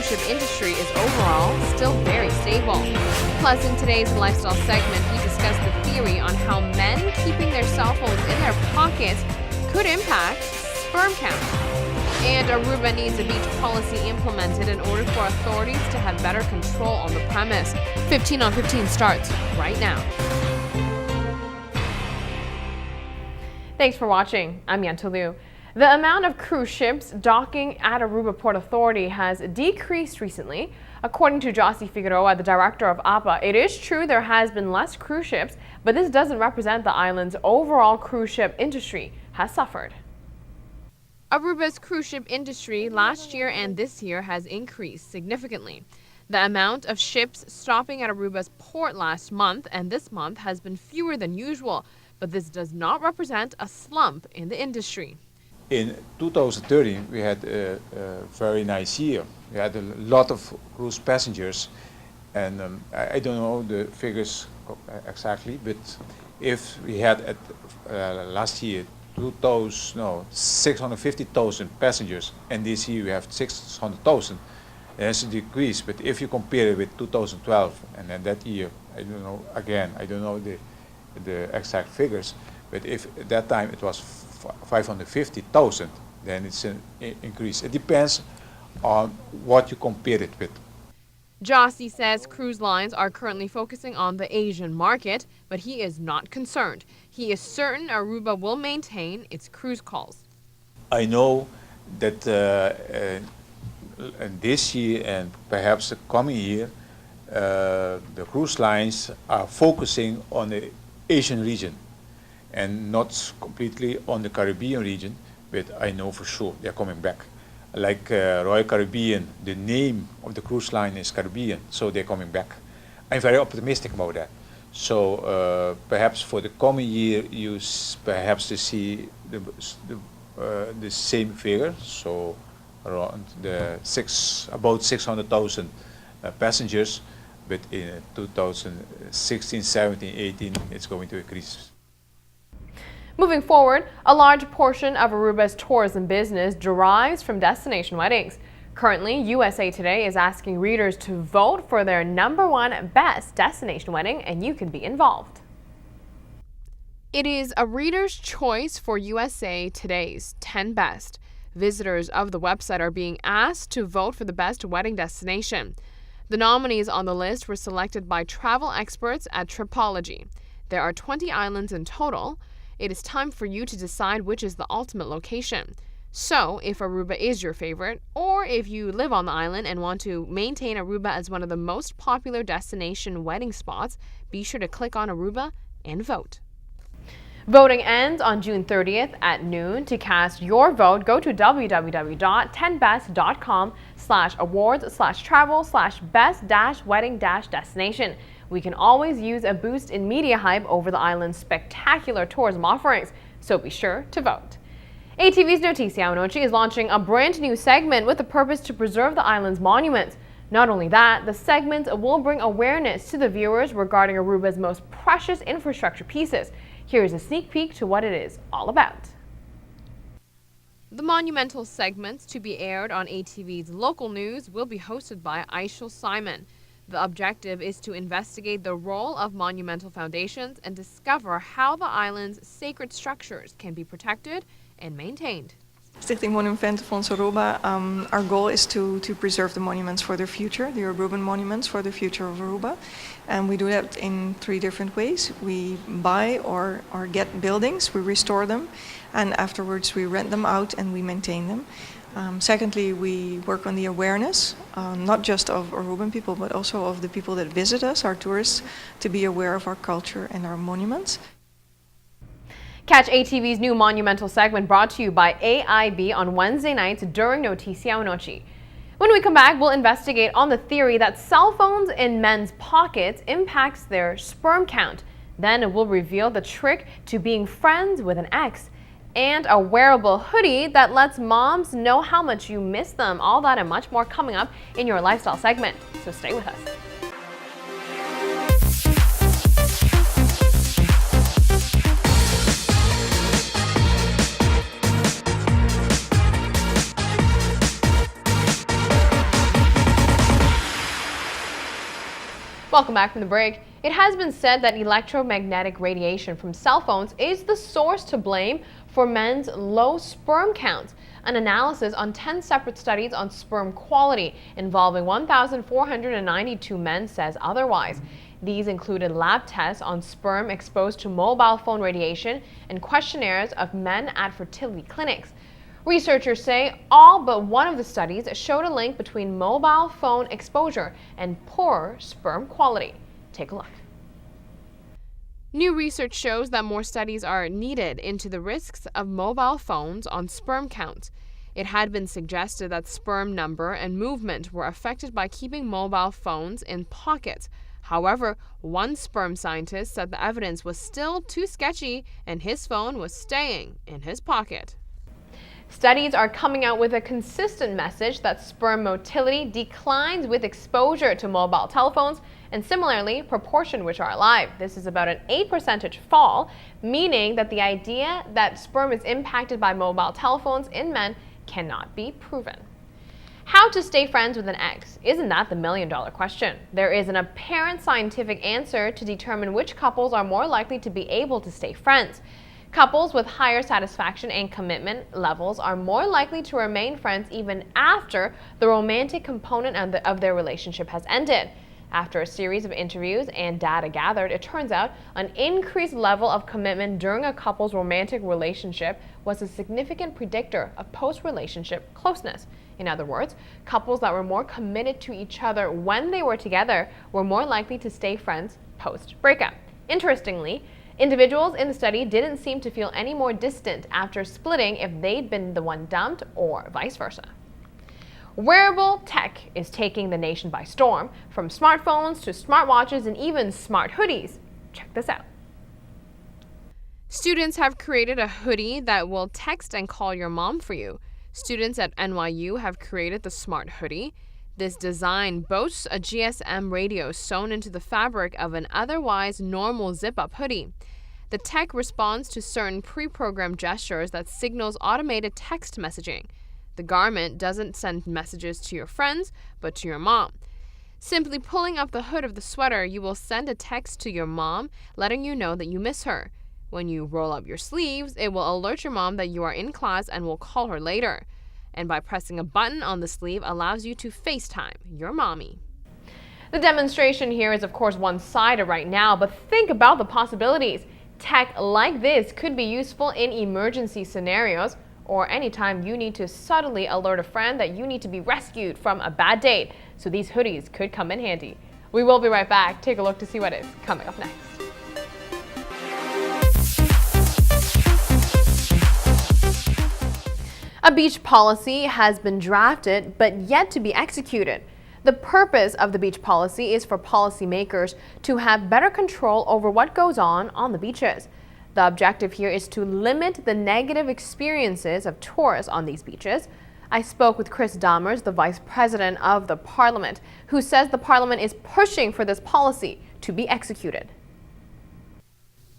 cruise ship industry is overall still very stable. Plus, in today's lifestyle segment, we discuss the theory on how men keeping their cell phones in their pockets could impact sperm count. And Aruba needs a beach policy implemented in order for authorities to have better control on the premise. 15 on 15 starts right now. Thanks for watching. I'm Yentl Lieuw. The amount of cruise ships docking at Aruba Port Authority has decreased recently. According to Josie Figueroa, the director of APA, it is true there has been less cruise ships, but this doesn't represent the island's overall cruise ship industry has suffered. Aruba's cruise ship industry last year and this year has increased significantly. The amount of ships stopping at Aruba's port last month and this month has been fewer than usual, but this does not represent a slump in the industry. In 2013, we had a very nice year. We had a lot of cruise passengers, and I don't know the figures exactly, but if we had at last year 650,000 passengers, and this year we have 600,000. There's a decrease, but if you compare it with 2012 and then that year, I don't know, again, I don't know the exact figures, but if at that time it was 550,000, then it's an increase. It depends on what you compare it with. Josie says cruise lines are currently focusing on the Asian market, but he is not concerned. He is certain Aruba will maintain its cruise calls. I know that this year and perhaps the coming year, the cruise lines are focusing on the Asian region and not completely on the Caribbean region, but I know for sure they're coming back. Like Royal Caribbean, the name of the cruise line is Caribbean, so they're coming back. I'm very optimistic about that. So perhaps for the coming year, you perhaps to see the same figure, so around about 600,000 passengers, but in 2016, 17, 18, it's going to increase. Moving forward, a large portion of Aruba's tourism business derives from destination weddings. Currently, USA Today is asking readers to vote for their #1 best destination wedding, and you can be involved. It is a reader's choice for USA Today's 10 Best. Visitors of the website are being asked to vote for the best wedding destination. The nominees on the list were selected by travel experts at Tripology. There are 20 islands in total. It is time for you to decide which is the ultimate location. So, if Aruba is your favorite, or if you live on the island and want to maintain Aruba as one of the most popular destination wedding spots, be sure to click on Aruba and vote. Voting ends on June 30th at noon. To cast your vote, go to www.10best.com/awards/travel/best-wedding-destination. We can always use a boost in media hype over the island's spectacular tourism offerings, so be sure to vote. ATV's Noticia Noche is launching a brand new segment with the purpose to preserve the island's monuments. Not only that, the segment will bring awareness to the viewers regarding Aruba's most precious infrastructure pieces. Here's a sneak peek to what it is all about. The monumental segments to be aired on ATV's local news will be hosted by Aishel Simon. The objective is to investigate the role of monumental foundations and discover how the island's sacred structures can be protected and maintained. Stichting Monumentenfonds Aruba, our goal is to preserve the monuments for the future, the Aruban monuments for the future of Aruba. And we do that in 3 different ways. We buy or get buildings, we restore them, and afterwards we rent them out and we maintain them. Secondly, we work on the awareness, not just of Aruban people, but also of the people that visit us, our tourists, to be aware of our culture and our monuments. Catch ATV's new monumental segment brought to you by AIB on Wednesday nights during Noticia Noche. When we come back, we'll investigate on the theory that cell phones in men's pockets impacts their sperm count. Then we'll reveal the trick to being friends with an ex, and a wearable hoodie that lets moms know how much you miss them. All that and much more coming up in your lifestyle segment, so stay with us. Welcome back from the break. It has been said that electromagnetic radiation from cell phones is the source to blame for men's low sperm counts. An analysis on 10 separate studies on sperm quality involving 1,492 men says otherwise. These included lab tests on sperm exposed to mobile phone radiation and questionnaires of men at fertility clinics. Researchers say all but one of the studies showed a link between mobile phone exposure and poorer sperm quality. Take a look. New research shows that more studies are needed into the risks of mobile phones on sperm counts. It had been suggested that sperm number and movement were affected by keeping mobile phones in pockets. However, one sperm scientist said the evidence was still too sketchy and his phone was staying in his pocket. Studies are coming out with a consistent message that sperm motility declines with exposure to mobile telephones and similarly proportion which are alive. This is about an 8% fall, meaning that the idea that sperm is impacted by mobile telephones in men cannot be proven. How to stay friends with an ex? Isn't that the million-dollar question? There is an apparent scientific answer to determine which couples are more likely to be able to stay friends. Couples with higher satisfaction and commitment levels are more likely to remain friends even after the romantic component of their relationship has ended. After a series of interviews and data gathered, it turns out an increased level of commitment during a couple's romantic relationship was a significant predictor of post-relationship closeness. In other words, couples that were more committed to each other when they were together were more likely to stay friends post-breakup. Interestingly, individuals in the study didn't seem to feel any more distant after splitting if they'd been the one dumped or vice versa. Wearable tech is taking the nation by storm, from smartphones to smartwatches and even smart hoodies. Check this out. Students have created a hoodie that will text and call your mom for you. Students at NYU have created the Smart Hoodie. This design boasts a GSM radio sewn into the fabric of an otherwise normal zip-up hoodie. The tech responds to certain pre-programmed gestures that signals automated text messaging. The garment doesn't send messages to your friends, but to your mom. Simply pulling up the hood of the sweater, you will send a text to your mom, letting you know that you miss her. When you roll up your sleeves, it will alert your mom that you are in class and will call her later. And by pressing a button on the sleeve allows you to FaceTime your mommy. The demonstration here is of course one-sided right now, but think about the possibilities. Tech like this could be useful in emergency scenarios or anytime you need to subtly alert a friend that you need to be rescued from a bad date. So these hoodies could come in handy. We will be right back. Take a look to see what is coming up next. A beach policy has been drafted but yet to be executed. The purpose of the beach policy is for policymakers to have better control over what goes on the beaches. The objective here is to limit the negative experiences of tourists on these beaches. I spoke with Chris Dammers, the Vice President of the Parliament, who says the Parliament is pushing for this policy to be executed.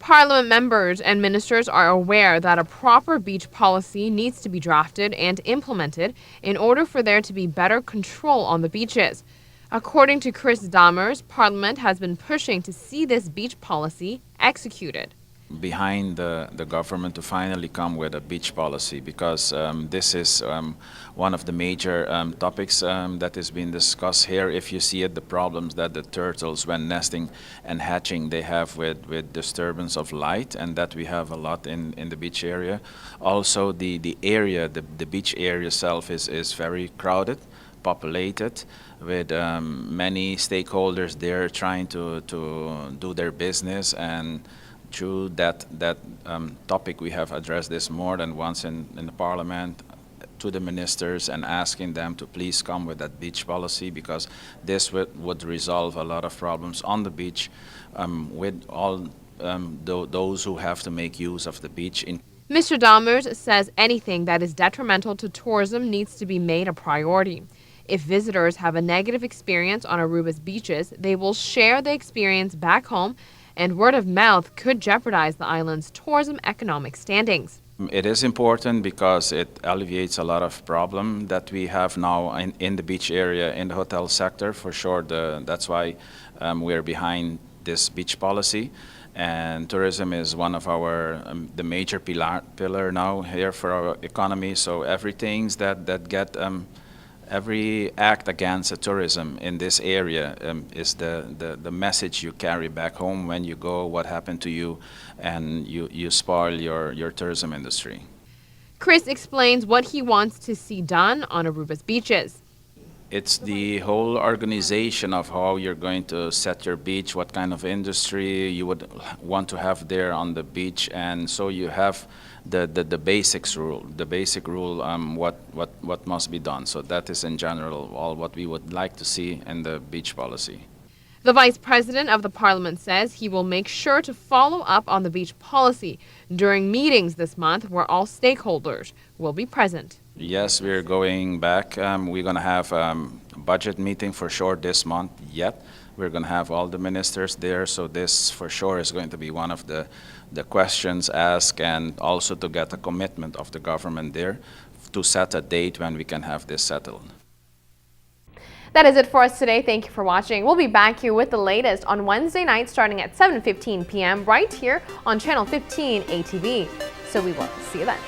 Parliament members and ministers are aware that a proper beach policy needs to be drafted and implemented in order for there to be better control on the beaches. According to Chris Dammers, Parliament has been pushing to see this beach policy executed. Behind the government to finally come with a beach policy, because this is one of the major topics that is being discussed here. If you see it, the problems that the turtles when nesting and hatching they have with disturbance of light, and that we have a lot in the beach area. Also the area, the beach area itself is very crowded, populated, with many stakeholders there trying to do their business. And through that topic, we have addressed this more than once in the Parliament to the ministers and asking them to please come with that beach policy, because this would resolve a lot of problems on the beach with all those who have to make use of the beach. Mr. Dammers says anything that is detrimental to tourism needs to be made a priority. If visitors have a negative experience on Aruba's beaches, they will share the experience back home, and word of mouth could jeopardize the island's tourism economic standings. It is important because it alleviates a lot of problem that we have now in the beach area, in the hotel sector. For sure, that's why we're behind this beach policy. And tourism is one of our the major pillar now here for our economy. So everything that get every act against the tourism in this area is the message you carry back home when you go, what happened to you, and you spoil your tourism industry. Chris explains what he wants to see done on Aruba's beaches. It's the whole organization of how you're going to set your beach, what kind of industry you would want to have there on the beach, and so you have the basic rule, what must be done. So that is in general all what we would like to see in the beach policy. The Vice President of the Parliament says he will make sure to follow up on the beach policy during meetings this month where all stakeholders will be present. Yes, we're going back. We're going to have a budget meeting for sure this month yet. We're going to have all the ministers there, so this for sure is going to be one of the questions asked, and also to get a commitment of the government there to set a date when we can have this settled. That is it for us today. Thank you for watching. We'll be back here with the latest on Wednesday night starting at 7:15 p.m. right here on Channel 15 ATV. So we will see you then.